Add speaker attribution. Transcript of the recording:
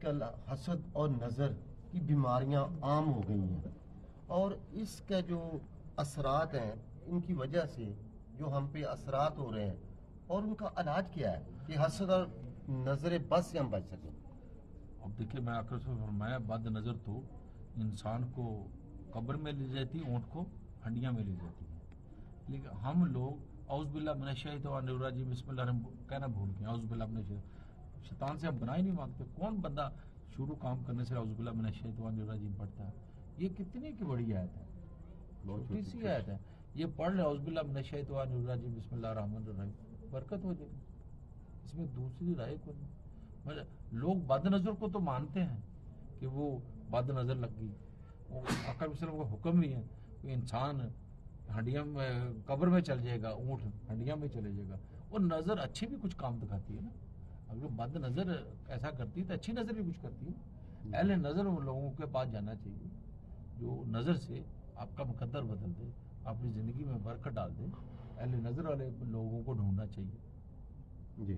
Speaker 1: کل حسد اور نظر کی بیماریاں عام ہو گئی ہیں، اور اس کے جو اثرات ہیں ان کی وجہ سے جو ہم پہ اثرات ہو رہے ہیں، اور ان کا علاج کیا ہے کہ حسد اور نظر بد سے ہم بچ سکیں؟
Speaker 2: اب دیکھیے، میں آخر سے فرمایا، بد نظر تو انسان کو قبر میں لے جاتی، اونٹ کو ہنڈیاں میں لے جاتی ہے، لیکن ہم لوگ اعوذ باللہ من الشیطان الرجیم بسم اللہ الرحمن کہنا بھول گئے. اعوذ باللہ من الشیطان، شیطان سے ہم گناہ ہی نہیں مانگتے. کون بندہ شروع کام کرنے سے اعوذ باللہ من الشیطان الرجیم پڑھتا ہے؟ یہ کتنی کی بڑی آیت ہے، چھوٹی سی آیت ہے. یہ پڑھ لے اعوذ باللہ من الشیطان الرجیم بسم اللہ الرحمن الرحیم، برکت ہو جائے گی. اس میں دوسری رائے کو نہیں. لوگ بد نظر کو تو مانتے ہیں کہ وہ بد نظر لگ گئی. آقا وسلم کا حکم بھی ہے کہ انسان ہڈیاں میں قبر میں چل جائے گا، اونٹ ہڈیاں میں چلے جائے گا. وہ نظر اچھی بھی کچھ کام دکھاتی ہے نا. اگر بد نظر ایسا کرتی ہے تو اچھی نظر بھی کچھ کرتی ہے. اہل نظر ان لوگوں کے پاس جانا چاہیے جو نظر سے آپ کا مقدر بدل دے، اپنی زندگی میں برکت ڈال دے. اہل نظر والے لوگوں کو ڈھونڈنا چاہیے.
Speaker 1: جی.